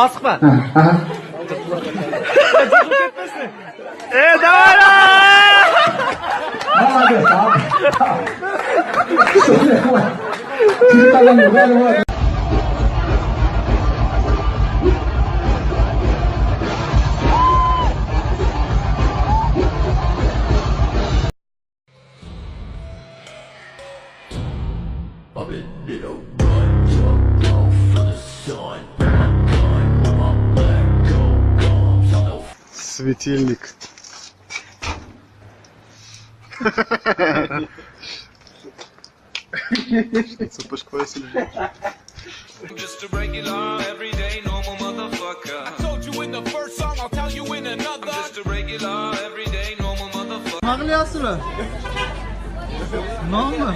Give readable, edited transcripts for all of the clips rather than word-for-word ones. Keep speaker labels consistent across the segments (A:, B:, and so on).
A: Asıqma. Давай!
B: Светильник. Цепочка повесили.
C: Just a regular, everyday, normal motherfucker. I told you in the first song, I'll tell you in another. Just a regular, everyday, normal motherfucker.
A: Mağlayasılı. Ne oldu?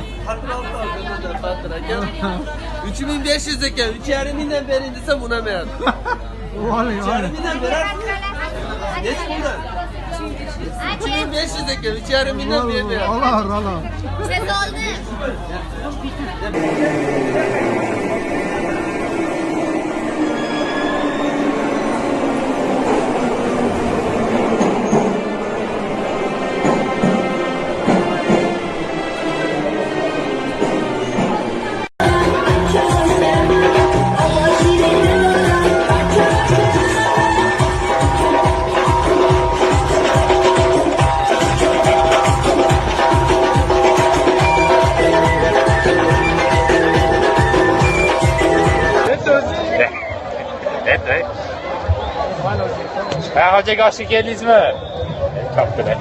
D: 3500 ekan, 3,5 bering desam unamayapti.
A: Vale, vale.
D: 3,5 berasiz? Nechi puldan? 3500 ekan, 3,5 bermayapti.
A: Allah.
E: Ses oldu.
F: Hocaga Ошик keldingizmi? Kaptida.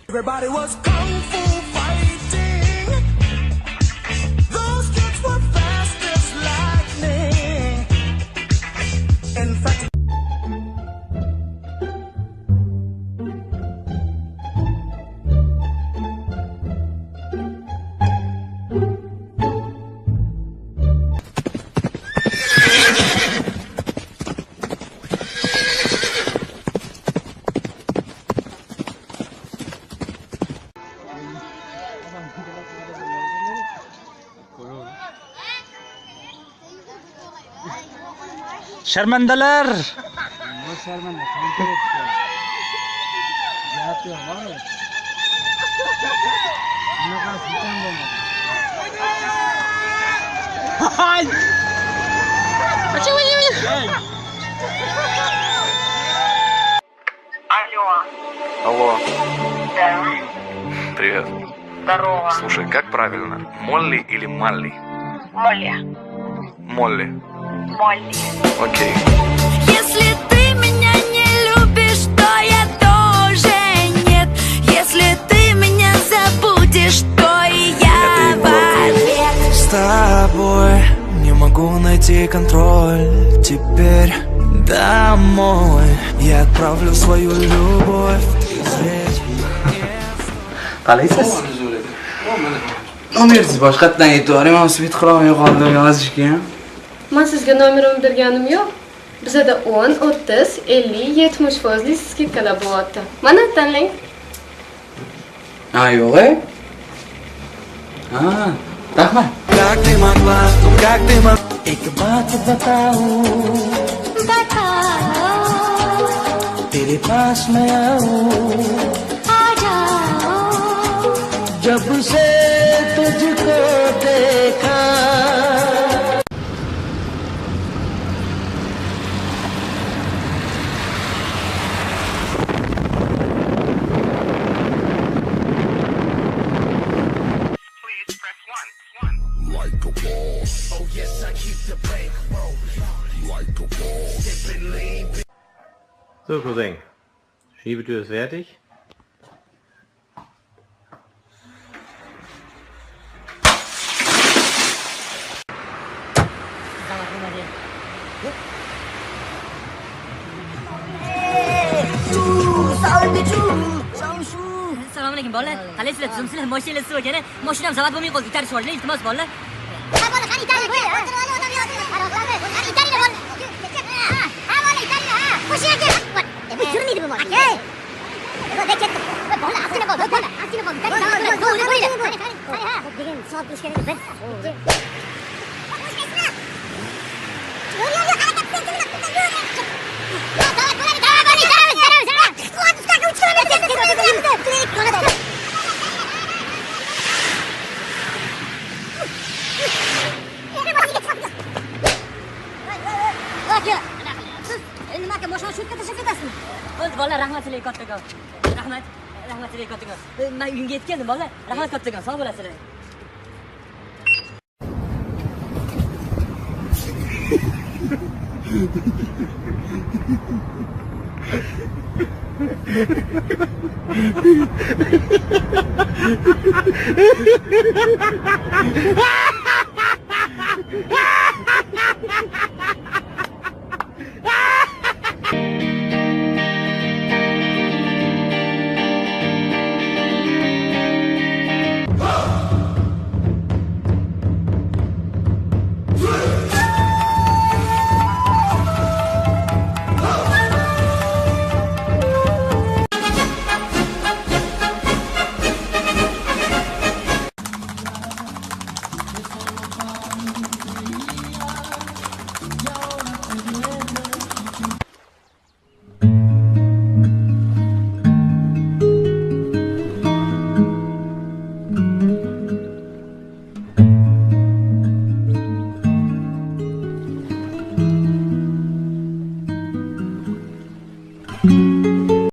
C: Everybody was kung fu fighting. Those kids were fast as lightning. In fact,
F: Sharmandalar.
A: Ne şarmanda? Kanka etsin. Ne yapıyorsun var mı? Ne kadar sıkıntı olmadı. Hay!
G: Алло.
E: Да.
G: Привет.
E: Здорово.
G: Слушай, как правильно? Молли или Малли?
E: Молли.
G: Молли.
E: Молли.
G: Окей.
H: Если ты меня не любишь, то я тоже нет. Если ты меня забудешь, то и я в ответ.
C: с тобой не могу найти контроль. Теперь домой я отправлю свою любовь.
D: Qalaysiz? Nomersiz boshqatdan aytavering, men svit qilolmay qoldim yozishga.
I: Men sizga nomerimni berganim yo'q. Bizda 10, 30, 50, 70% skidkalar bo'lyapti. Mana tanlang.
D: Ha, yo'q-e? Ha, rahmat.
C: Как ты могла, как ты могла? एक बात बताओ, तेरे पास मैं आऊं, जब से तुझको देखा.
B: So, Cousin,
F: Schiebetür ist fertig.
J: Assalomu alaykum bolalar. Qalaysizlar, tuzumsizlar, mashinanglar suv ekan. Mashinam zavat bo'lmay qoldi. Itarish bor, iltimos bolalar. Ha bola, qani itari qo'y. Odam yo'q. Qani itari bor. Ha bola, itari ha. Qo'shiyaga. Bu yurmaydi bu mashina. Bu da ketdi. Bola, astini bor, bola. Astini bor. Qani ha. Degan soat ish kerak biz. Bolalar rahmatli kattagon. Rahmatli kattagon. Men uyimga yetib keldim bolalar. Rahmat kattagon, sog' bo'lasizlar.
B: Ha ha ha.